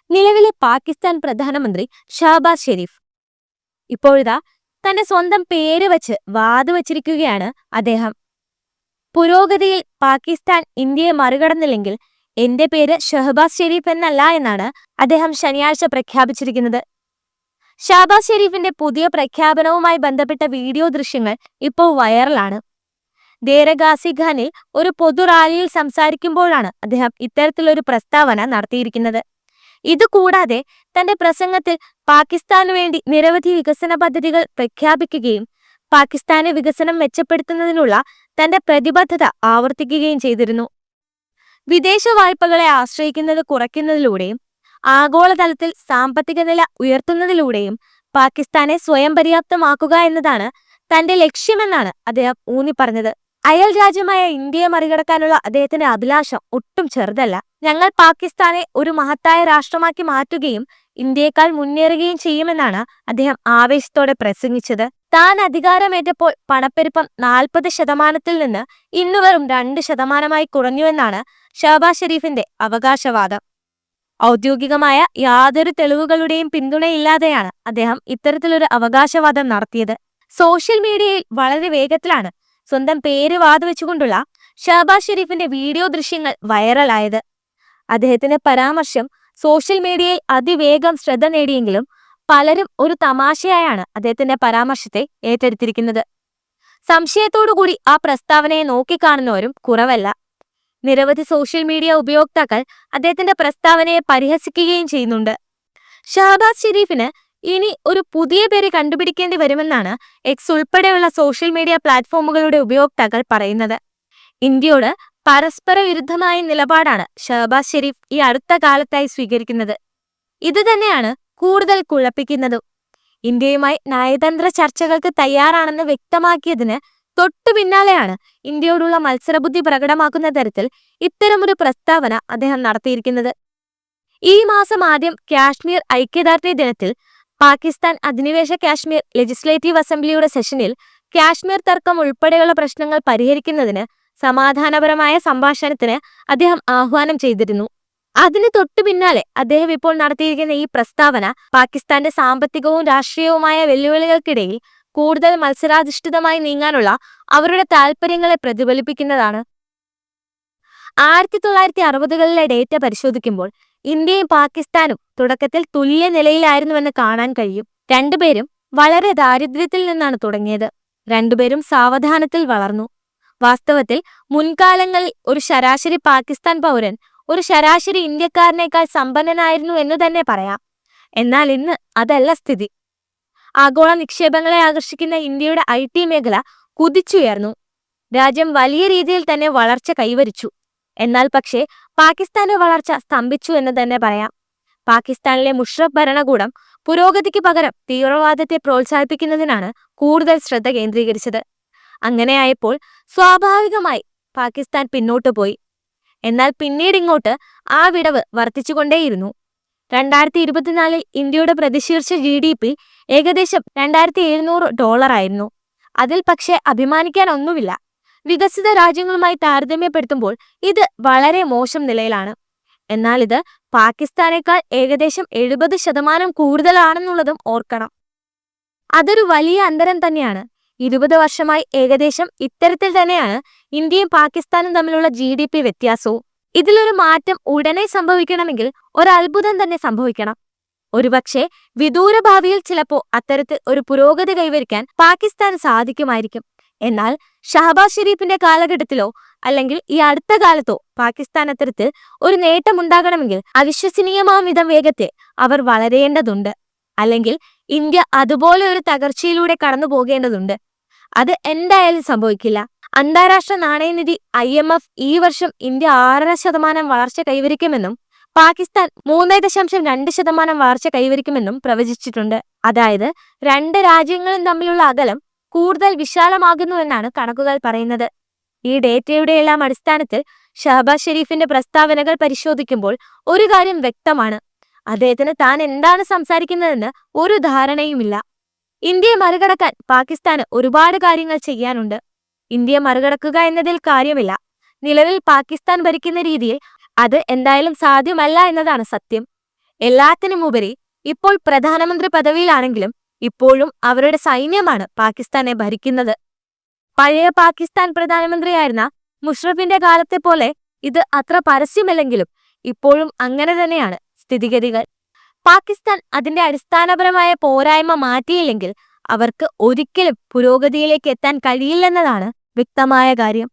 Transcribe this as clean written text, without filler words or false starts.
നിലവിലെ പാകിസ്ഥാൻ പ്രധാനമന്ത്രി ഷഹബാസ് ഷെരീഫ്. ഇപ്പോഴിതാ തന്റെ സ്വന്തം പേര് വച്ച് വാതുവച്ചിരിക്കുകയാണ് അദ്ദേഹം. പുരോഗതിയിൽ പാകിസ്ഥാൻ ഇന്ത്യയെ മറികടന്നില്ലെങ്കിൽ എന്റെ പേര് ഷഹബാസ് ഷെരീഫ് എന്നല്ല എന്നാണ് അദ്ദേഹം ശനിയാഴ്ച പ്രഖ്യാപിച്ചിരിക്കുന്നത്. ഷഹബാസ് ഷെരീഫിന്റെ പുതിയ പ്രഖ്യാപനവുമായി ബന്ധപ്പെട്ട വീഡിയോ ദൃശ്യങ്ങൾ ഇപ്പോൾ വൈറലാണ്. ദേരഗാസി ഖാനിൽ ഒരു പൊതു റാലിയിൽ സംസാരിക്കുമ്പോഴാണ് അദ്ദേഹം ഇത്തരത്തിലൊരു പ്രസ്താവന നടത്തിയിരിക്കുന്നത്. ഇതുകൂടാതെ തന്റെ പ്രസംഗത്തിൽ പാകിസ്ഥാനു വേണ്ടി നിരവധി വികസന പദ്ധതികൾ പ്രഖ്യാപിക്കുകയും പാകിസ്ഥാന്റെ വികസനം മെച്ചപ്പെടുത്തുന്നതിനുള്ള തന്റെ പ്രതിബദ്ധത ആവർത്തിക്കുകയും ചെയ്തിരുന്നു. വിദേശ വായ്പകളെ ആശ്രയിക്കുന്നത് കുറയ്ക്കുന്നതിലൂടെയും ആഗോളതലത്തിൽ സാമ്പത്തിക നില ഉയർത്തുന്നതിലൂടെയും പാകിസ്ഥാനെ സ്വയം പര്യാപ്തമാക്കുക എന്നതാണ് തന്റെ ലക്ഷ്യമെന്നാണ് അദ്ദേഹം ഊന്നിപ്പറഞ്ഞത്. അയൽ രാജ്യമായ ഇന്ത്യയെ മറികടക്കാനുള്ള അദ്ദേഹത്തിന്റെ അഭിലാഷം ഒട്ടും ചെറുതല്ല. ഞങ്ങൾ പാകിസ്ഥാനെ ഒരു മഹത്തായ രാഷ്ട്രമാക്കി മാറ്റുകയും ഇന്ത്യയെക്കാൾ മുന്നേറുകയും ചെയ്യുമെന്നാണ് അദ്ദേഹം ആവേശത്തോടെ പ്രസംഗിച്ചത്. താൻ അധികാരമേറ്റപ്പോൾ പണപ്പെരുപ്പം 40% നിന്ന് ഇന്ന് വെറും 2% കുറഞ്ഞുവെന്നാണ് ഷഹബാസ് ഷെരീഫിന്റെ അവകാശവാദം. ഔദ്യോഗികമായ യാതൊരു തെളിവുകളുടെയും പിന്തുണയില്ലാതെയാണ് അദ്ദേഹം ഇത്തരത്തിലൊരു അവകാശവാദം നടത്തിയത്. സോഷ്യൽ മീഡിയയിൽ വളരെ വേഗത്തിലാണ് സ്വന്തം പേര് വാതുവെച്ചുകൊണ്ടുള്ള ഷഹബാസ് ഷെരീഫിന്റെ വീഡിയോ ദൃശ്യങ്ങൾ വൈറലായത്. അദ്ദേഹത്തിന്റെ പരാമർശം സോഷ്യൽ മീഡിയയിൽ അതിവേഗം ശ്രദ്ധ നേടിയെങ്കിലും പലരും ഒരു തമാശയായാണ് അദ്ദേഹത്തിന്റെ പരാമർശത്തെ ഏറ്റെടുത്തിരിക്കുന്നത്. സംശയത്തോടുകൂടി ആ പ്രസ്താവനയെ നോക്കിക്കാണുന്നവരും കുറവല്ല. നിരവധി സോഷ്യൽ മീഡിയ ഉപയോക്താക്കൾ അദ്ദേഹത്തിന്റെ പ്രസ്താവനയെ പരിഹസിക്കുകയും ചെയ്യുന്നുണ്ട്. ഷഹബാസ് ഷെരീഫിന് ഇനി ഒരു പുതിയ പേര് കണ്ടുപിടിക്കേണ്ടി വരുമെന്നാണ് എക്സ് ഉൾപ്പെടെയുള്ള സോഷ്യൽ മീഡിയ പ്ലാറ്റ്ഫോമുകളുടെ ഉപയോക്താക്കൾ പറയുന്നത്. ഇന്ത്യയോട് പരസ്പര വിരുദ്ധമായ നിലപാടാണ് ഷഹബാസ് ഷെരീഫ് ഈ അടുത്ത കാലത്തായി സ്വീകരിക്കുന്നത്. ഇത് തന്നെയാണ് കൂടുതൽ കുഴപ്പിക്കുന്നതും. ഇന്ത്യയുമായി നയതന്ത്ര ചർച്ചകൾക്ക് തയ്യാറാണെന്ന് വ്യക്തമാക്കിയതിന് തൊട്ടു പിന്നാലെയാണ് ഇന്ത്യയോടുള്ള മത്സരബുദ്ധി പ്രകടമാക്കുന്ന തരത്തിൽ ഇത്തരമൊരു പ്രസ്താവന അദ്ദേഹം നടത്തിയിരിക്കുന്നത്. ഈ മാസം ആദ്യം കാശ്മീർ ഐക്യദാർഢ്യ ദിനത്തിൽ പാകിസ്ഥാൻ അധിനിവേശ കാശ്മീർ ലെജിസ്ലേറ്റീവ് അസംബ്ലിയുടെ സെഷനിൽ കാശ്മീർ തർക്കം ഉൾപ്പെടെയുള്ള പ്രശ്നങ്ങൾ പരിഹരിക്കുന്നതിന് സമാധാനപരമായ സംഭാഷണത്തിന് അദ്ദേഹം ആഹ്വാനം ചെയ്തിരുന്നു. അതിന് തൊട്ടു പിന്നാലെ അദ്ദേഹം ഇപ്പോൾ നടത്തിയിരിക്കുന്ന ഈ പ്രസ്താവന പാകിസ്ഥാന്റെ സാമ്പത്തികവും രാഷ്ട്രീയവുമായ വെല്ലുവിളികൾക്കിടയിൽ കൂടുതൽ മത്സരാധിഷ്ഠിതമായി നീങ്ങാനുള്ള അവരുടെ താൽപര്യങ്ങളെ പ്രതിഫലിപ്പിക്കുന്നതാണ്. 1960കളിലെ ഡേറ്റ പരിശോധിക്കുമ്പോൾ ഇന്ത്യയും പാകിസ്ഥാനും തുടക്കത്തിൽ തുല്യ നിലയിലായിരുന്നുവെന്ന് കാണാൻ കഴിയും. രണ്ടുപേരും വളരെ ദാരിദ്ര്യത്തിൽ നിന്നാണ് തുടങ്ങിയത്. രണ്ടുപേരും സാവധാനത്തിൽ വളർന്നു. വാസ്തവത്തിൽ മുൻകാലങ്ങളിൽ ഒരു ശരാശരി പാകിസ്ഥാൻ പൗരൻ ഒരു ശരാശരി ഇന്ത്യക്കാരനേക്കാൾ സമ്പന്നനായിരുന്നു എന്ന് തന്നെ പറയാം. എന്നാൽ ഇന്ന് അതല്ല സ്ഥിതി. ആഗോള നിക്ഷേപങ്ങളെ ആകർഷിക്കുന്ന ഇന്ത്യയുടെ IT മേഖല കുതിച്ചുയർന്നു. രാജ്യം വലിയ രീതിയിൽ തന്നെ വളർച്ച കൈവരിച്ചു. എന്നാൽ പക്ഷേ പാകിസ്ഥാന്റെ വളർച്ച സ്തംഭിച്ചു എന്ന് തന്നെ പറയാം. പാകിസ്ഥാനിലെ മുഷറഫ് ഭരണകൂടം പുരോഗതിക്ക് പകരം തീവ്രവാദത്തെ പ്രോത്സാഹിപ്പിക്കുന്നതിനാണ് കൂടുതൽ ശ്രദ്ധ കേന്ദ്രീകരിച്ചത്. അങ്ങനെയായപ്പോൾ സ്വാഭാവികമായി പാകിസ്ഥാൻ പിന്നോട്ടു പോയി. എന്നാൽ പിന്നീട് ഇങ്ങോട്ട് ആ വിടവ് വർദ്ധിച്ചുകൊണ്ടേയിരുന്നു. 2024 ഇന്ത്യയുടെ പ്രതിശീർഷ GDP ഏകദേശം $2,700 ആയിരുന്നു. അതിൽ പക്ഷേ അഭിമാനിക്കാൻ ഒന്നുമില്ല. വികസിത രാജ്യങ്ങളുമായി താരതമ്യപ്പെടുത്തുമ്പോൾ ഇത് വളരെ മോശം നിലയിലാണ്. എന്നാൽ ഇത് പാകിസ്ഥാനേക്കാൾ ഏകദേശം 70% കൂടുതലാണെന്നുള്ളതും ഓർക്കണം. അതൊരു വലിയ അന്തരം തന്നെയാണ്. 20 വർഷമായി ഏകദേശം ഇത്തരത്തിൽ തന്നെയാണ് ഇന്ത്യയും പാകിസ്ഥാനും തമ്മിലുള്ള GDP വ്യത്യാസവും. ഇതിലൊരു മാറ്റം ഉടനെ സംഭവിക്കണമെങ്കിൽ ഒരത്ഭുതം തന്നെ സംഭവിക്കണം. ഒരുപക്ഷെ വിദൂര ഭാവിയിൽ ചിലപ്പോൾ അത്തരത്തിൽ ഒരു പുരോഗതി കൈവരിക്കാൻ പാകിസ്ഥാന് സാധിക്കുമായിരിക്കും. എന്നാൽ ഷഹബാസ് ഷെരീഫിന്റെ കാലഘട്ടത്തിലോ അല്ലെങ്കിൽ ഈ അടുത്ത കാലത്തോ പാകിസ്ഥാൻ അത്തരത്തിൽ ഒരു നേട്ടമുണ്ടാകണമെങ്കിൽ അവിശ്വസനീയമാം വിധം വേഗത്തെ അവർ വളരേണ്ടതുണ്ട്. അല്ലെങ്കിൽ ഇന്ത്യ അതുപോലെ ഒരു തകർച്ചയിലൂടെ കടന്നു പോകേണ്ടതുണ്ട്. അത് എന്തായാലും സംഭവിക്കില്ല. അന്താരാഷ്ട്ര നാണയനിധി IMF ഈ വർഷം ഇന്ത്യ 6.5% വളർച്ച കൈവരിക്കുമെന്നും പാകിസ്ഥാൻ 3.2% വളർച്ച കൈവരിക്കുമെന്നും പ്രവചിച്ചിട്ടുണ്ട്. അതായത് രണ്ട് രാജ്യങ്ങളും തമ്മിലുള്ള അകലം കൂടുതൽ വിശാലമാകുന്നുവെന്നാണ് കണക്കുകൾ പറയുന്നത്. ഈ ഡേറ്റയുടെ എല്ലാം അടിസ്ഥാനത്തിൽ ഷഹബാസ് ഷെരീഫിന്റെ പ്രസ്താവനകൾ പരിശോധിക്കുമ്പോൾ ഒരു കാര്യം വ്യക്തമാണ്. അദ്ദേഹത്തിന് താൻ എന്താണ് സംസാരിക്കുന്നതെന്ന് ഒരു ധാരണയുമില്ല. ഇന്ത്യയെ മറികടക്കാൻ പാകിസ്ഥാന് ഒരുപാട് കാര്യങ്ങൾ ചെയ്യാനുണ്ട്. ഇന്ത്യയെ മറികടക്കുക എന്നതിൽ കാര്യമില്ല. നിലവിൽ പാകിസ്ഥാൻ ഭരിക്കുന്ന രീതിയിൽ അത് എന്തായാലും സാധ്യമല്ല എന്നതാണ് സത്യം. എല്ലാത്തിനുമുപരി ഇപ്പോൾ പ്രധാനമന്ത്രി പദവിയിലാണെങ്കിലും ഇപ്പോഴും അവരുടെ സൈന്യമാണ് പാകിസ്ഥാനെ ഭരിക്കുന്നത്. പഴയ പാകിസ്ഥാൻ പ്രധാനമന്ത്രിയായിരുന്ന മുഷറഫിന്റെ കാലത്തെ പോലെ ഇത് അത്ര പരസ്യമല്ലെങ്കിലും ഇപ്പോഴും അങ്ങനെ തന്നെയാണ് സ്ഥിതിഗതികൾ. പാകിസ്ഥാൻ അതിന്റെ അടിസ്ഥാനപരമായ പോരായ്മ മാറ്റിയില്ലെങ്കിൽ അവർക്ക് ഒരിക്കലും പുരോഗതിയിലേക്ക് എത്താൻ കഴിയില്ലെന്നതാണ് വ്യക്തമായ കാര്യം.